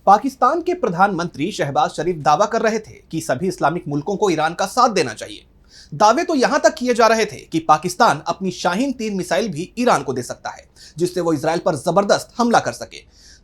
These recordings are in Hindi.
पाकिस्तान के प्रधानमंत्री शहबाज शरीफ दावा कर रहे थे कि सभी इस्लामिक मुल्कों को ईरान का साथ देना चाहिए। दावे तो यहां तक किए जा रहे थे कि पाकिस्तान अपनी शाहीन-3 मिसाइल भी ईरान को दे सकता है, जिससे वो इजराइल पर जबरदस्त हमला कर सके।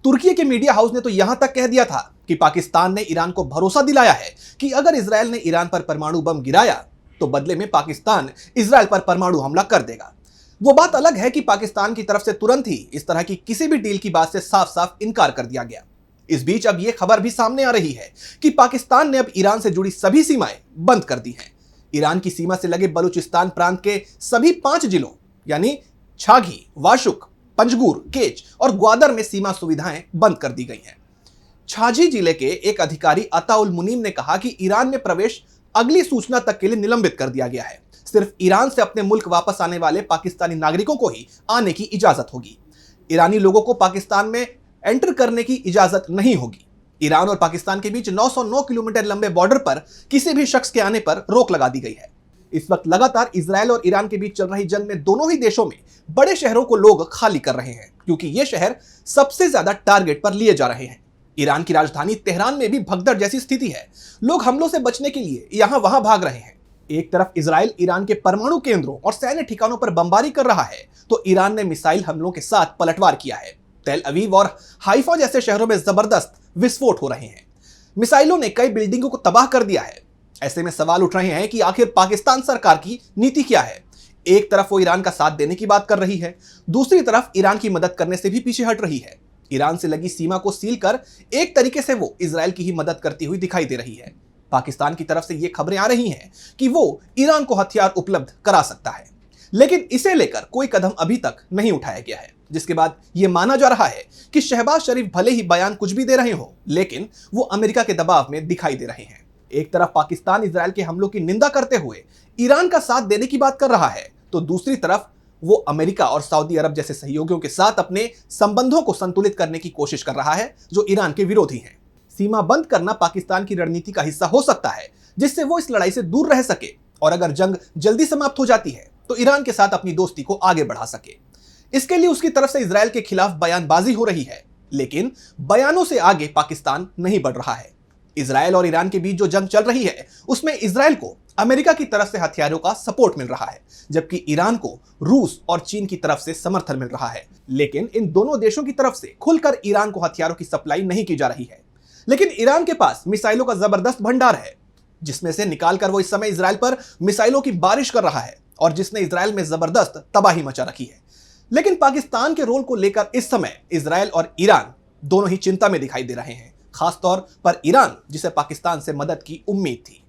तुर्की के मीडिया हाउस ने तो यहां तक कह दिया था कि पाकिस्तान ने ईरान को भरोसा दिलाया है कि अगर इजराइल ने ईरान पर परमाणु बम गिराया तो बदले में पाकिस्तान इजराइल पर परमाणु हमला कर देगा। वो बात अलग है कि पाकिस्तान की तरफ से तुरंत ही इस तरह की किसी भी डील की बात से साफ साफ इनकार कर दिया गया। इस बीच अब यह खबर भी सामने आ रही है कि पाकिस्तान ने अब ईरान से जुड़ी सभी सीमाएं बंद कर दी हैं। ईरान की सीमा से लगे बलूचिस्तान प्रांत के सभी 5 जिलों यानी छागी, वाशुक, पंजगुर, केच और ग्वादर में सीमा सुविधाएं बंद कर दी गई हैं। छाजी जिले के एक अधिकारी अता उल मुनीम ने कहा कि ईरान में प्रवेश अगली सूचना तक के लिए निलंबित कर दिया गया है। सिर्फ ईरान से अपने मुल्क वापस आने वाले पाकिस्तानी नागरिकों को ही आने की इजाजत होगी। ईरानी लोगों को पाकिस्तान में एंटर करने की इजाजत नहीं होगी। ईरान और पाकिस्तान के बीच 909 किलोमीटर लंबे बॉर्डर पर किसी भी शख्स के आने पर रोक लगा दी गई है। इस वक्त लगातार इजरायल और ईरान के बीच चल रही जंग में दोनों ही देशों में बड़े शहरों को लोग खाली कर रहे हैं, क्योंकि ये शहर सबसे ज्यादा टारगेट पर लिए जा रहे हैं। ईरान की राजधानी तेहरान में भी भगदड़ जैसी स्थिति है। लोग हमलों से बचने के लिए यहां वहां भाग रहे हैं। एक तरफ इजराइल ईरान के परमाणु केंद्रों और सैन्य ठिकानों पर बमबारी कर रहा है, तो ईरान ने मिसाइल हमलों के साथ पलटवार किया है। तेल अवीव और हाइफा जैसे शहरों में जबरदस्त विस्फोट हो रहे हैं। मिसाइलों ने कई बिल्डिंगों को तबाह कर दिया है। ऐसे में सवाल उठ रहे हैं कि आखिर पाकिस्तान सरकार की नीति क्या है। एक तरफ वो ईरान का साथ देने की बात कर रही है, दूसरी तरफ ईरान की मदद करने से भी पीछे हट रही है। ईरान से लगी सीमा को सील कर एक तरीके से वो इजराइल की ही मदद करती हुई दिखाई दे रही है। पाकिस्तान की तरफ से ये खबरें आ रही हैं कि वो ईरान को हथियार उपलब्ध करा सकता है, लेकिन इसे लेकर कोई कदम अभी तक नहीं उठाया गया है, जिसके बाद यह माना जा रहा है कि शहबाज शरीफ भले ही बयान कुछ भी दे रहे हो, लेकिन वो अमेरिका के दबाव में दिखाई दे रहे हैं। एक तरफ पाकिस्तान इजराइल के हमलों की निंदा करते हुए ईरान का साथ देने की बात कर रहा है, तो दूसरी तरफ वो अमेरिका और सऊदी अरब जैसे सहयोगियों के साथ अपने संबंधों को संतुलित करने की कोशिश कर रहा है, जो ईरान के विरोधी हैं। सीमा बंद करना पाकिस्तान की रणनीति का हिस्सा हो सकता है, जिससे वो इस लड़ाई से दूर रह सके और अगर जंग जल्दी समाप्त हो जाती है तो ईरान के साथ अपनी दोस्ती को आगे बढ़ा सके। इसके लिए उसकी तरफ से इजराइल के खिलाफ बयानबाजी हो रही है, लेकिन बयानों से आगे पाकिस्तान नहीं बढ़ रहा है। इजराइल और ईरान के बीच जो जंग चल रही है, उसमें इजराइल को अमेरिका की तरफ से हथियारों का सपोर्ट मिल रहा है, जबकि ईरान को रूस और चीन की तरफ से समर्थन मिल रहा है। लेकिन इन दोनों देशों की तरफ से खुलकर ईरान को हथियारों की सप्लाई नहीं की जा रही है। लेकिन ईरान के पास मिसाइलों का जबरदस्त भंडार है, जिसमें से निकालकर वो इस समय इजराइल पर मिसाइलों की बारिश कर रहा है और जिसने इजराइल में जबरदस्त तबाही मचा रखी है। लेकिन पाकिस्तान के रोल को लेकर इस समय इजराइल और ईरान दोनों ही चिंता में दिखाई दे रहे हैं, खासतौर पर ईरान, जिसे पाकिस्तान से मदद की उम्मीद थी।